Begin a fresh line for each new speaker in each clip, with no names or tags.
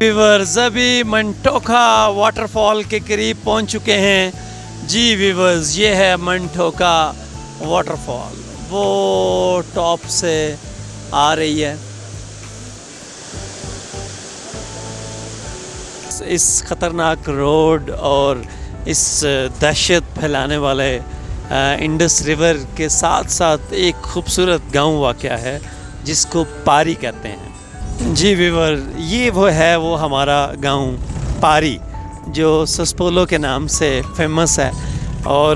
Viewers अभी मंटोका waterfall के करीब पहुंच चुके हैं जी व्यूवर्स। ये है मंटोका वाटरफॉल, वो टॉप से आ रही है। इस ख़तरनाक रोड और इस दहशत फैलाने वाले इंडस रिवर के साथ साथ एक खूबसूरत गांव वाक़या है जिसको पारी कहते हैं जी व्यूवर। ये वो हमारा गांव पारी जो सस्पोलो के नाम से फेमस है और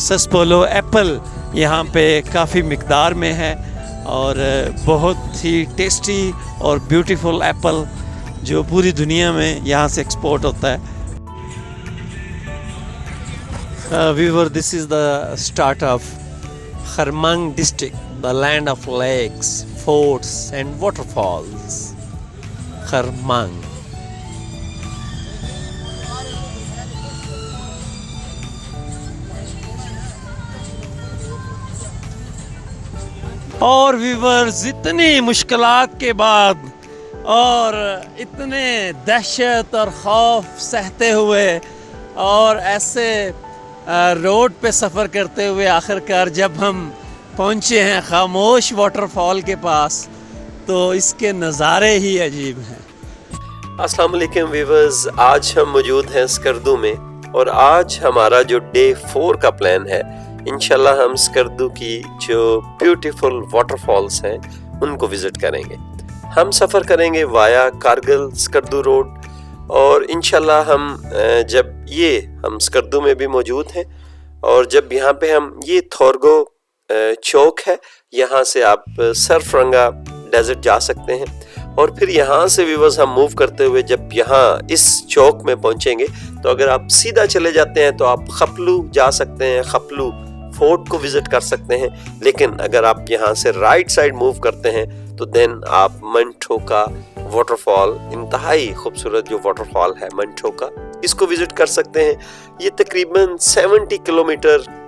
सस्पोलो एप्पल यहाँ पे काफ़ी मिक़दार में है और बहुत ही टेस्टी और ब्यूटीफुल एप्पल जो पूरी दुनिया में यहाँ से एक्सपोर्ट होता है। Viewer this is the start of Kharmang district, the land of lakes, forts and waterfalls, Kharmang. और व्यूवर्स इतनी मुश्किलात के बाद और इतने दहशत और खौफ सहते हुए और ऐसे रोड पे सफ़र करते हुए आखिरकार जब हम पहुँचे हैं खामोश वाटरफॉल के पास तो इसके नज़ारे ही अजीब हैं।
अस्सलाम वालेकुम व्यूवर्स, आज हम मौजूद हैं स्कर्दू में और आज हमारा जो डे 4 का प्लान है, इंशाल्लाह हम स्कर्दू की जो ब्यूटीफुल वाटरफॉल्स हैं उनको विज़िट करेंगे। हम सफ़र करेंगे वाया कारगिल स्कर्दू रोड और इंशाल्लाह जब हम स्कर्दू में भी मौजूद हैं और जब यहाँ पे हम ये थोरगो चौक है, यहाँ से आप सरफरंगा डेजर्ट जा सकते हैं और फिर यहाँ से व्यूवर्स हम मूव करते हुए जब यहाँ इस चौक में पहुँचेंगे तो अगर आप सीधा चले जाते हैं तो आप खपलू जा सकते हैं, खपलू फोर्ट को विजिट कर सकते हैं। लेकिन अगर आप यहाँ से राइट साइड मूव करते हैं तो देन आप मंटोका वाटरफॉल, इंतहाई खूबसूरत जो वाटरफॉल है मंटोका, इसको विजिट कर सकते हैं। ये तकरीबन 70 किलोमीटर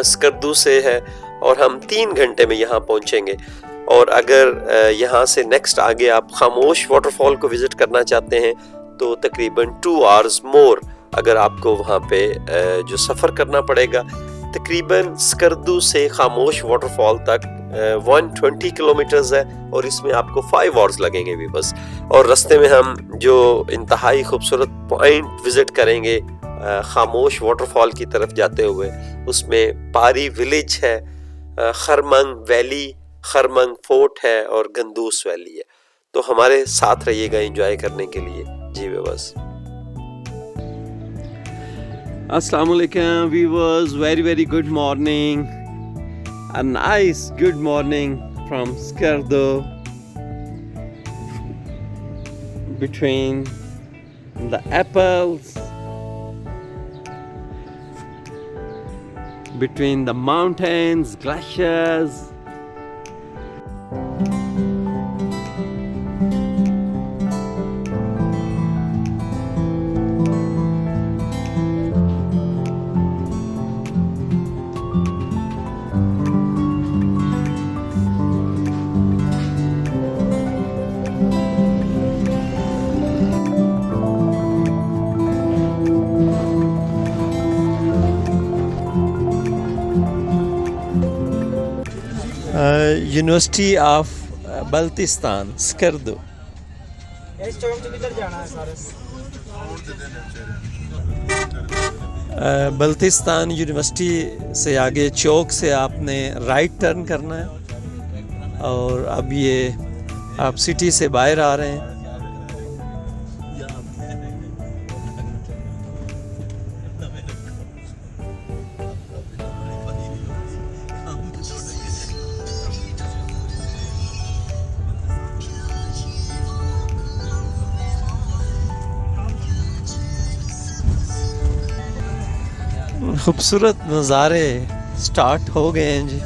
स्कर्दू से है और हम 3 घंटे में यहाँ पहुँचेंगे। और अगर यहाँ से नेक्स्ट आगे आप खामोश वाटरफॉल को विजिट करना चाहते हैं तो तकरीबन 2 आवर्स मोर अगर आपको वहाँ पे जो सफ़र करना पड़ेगा। तकरीबन स्कर्दू से खामोश वाटरफॉल तक 120 किलोमीटर्स है और इसमें आपको 5 आवर्स लगेंगे भी बस। और रास्ते में हम जो इंतहाई खूबसूरत पॉइंट विजिट करेंगे खामोश वाटरफॉल की तरफ जाते हुए, उसमें पारी विलेज है, खरमंग वैली, खरमंग फोर्ट है और गंदूस वैली है। तो हमारे साथ रहिएगा एंजॉय करने के लिए जी viewers.
Assalamu alaikum viewers, very good morning, a nice good morning from Skardu between the apples, between the mountains, glaciers. University of Baltistan Skardu. Baltistan university से आगे चौक से आपने राइट टर्न करना है और अब ये आप सिटी से बाहर आ रहे हैं। खूबसूरत नज़ारे स्टार्ट हो गए हैं जी,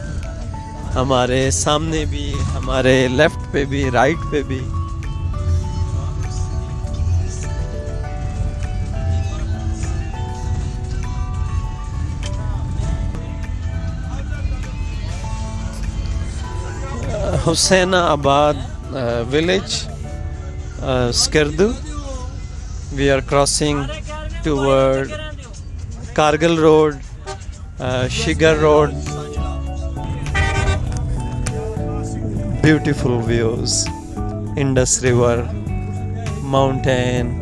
हमारे सामने भी, हमारे लेफ्ट पे भी, राइट पे भी। Hussainabad village Skardu. We are crossing toward Kargil Road, Shigar Road. Beautiful views, Indus River, mountain,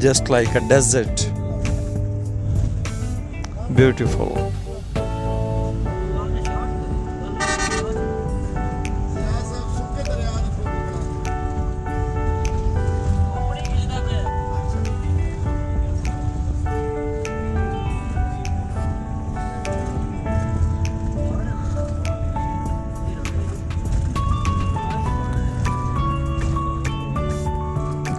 just like a desert. Beautiful.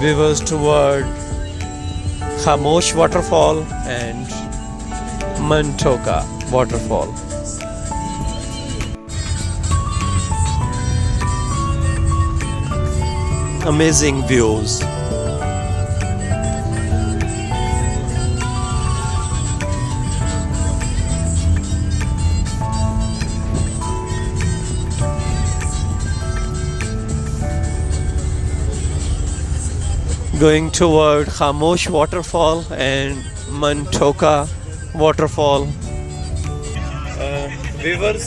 reversed toward Khamosh waterfall and Mantoka waterfall. Amazing views. Going toward Khamosh waterfall and Mantoka waterfall. Viewers,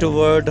toward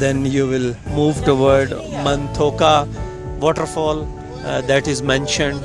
then you will move toward Mantoka waterfall that is mentioned,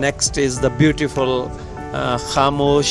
next is the beautiful Khamosh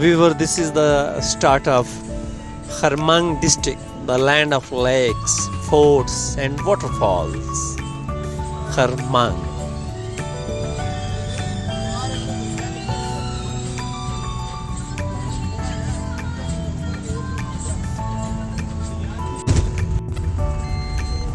Viewer, this is the start of Kharmang district, the land of lakes, forts and waterfalls. Kharmang.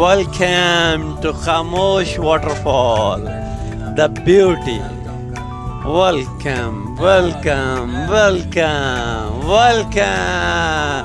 Welcome to Khamosh Waterfall, the beauty. Welcome, welcome, welcome, welcome.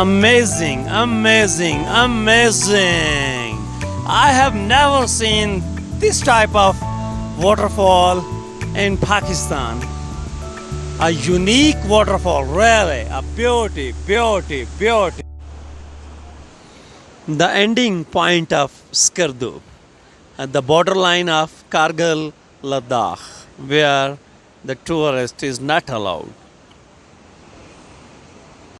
Amazing, amazing, amazing. I have never seen this type of waterfall in Pakistan. A unique waterfall, really, a beauty, beauty, beauty. The ending point of Skardu, at the borderline of Kargil, Ladakh, where the tourist is not allowed.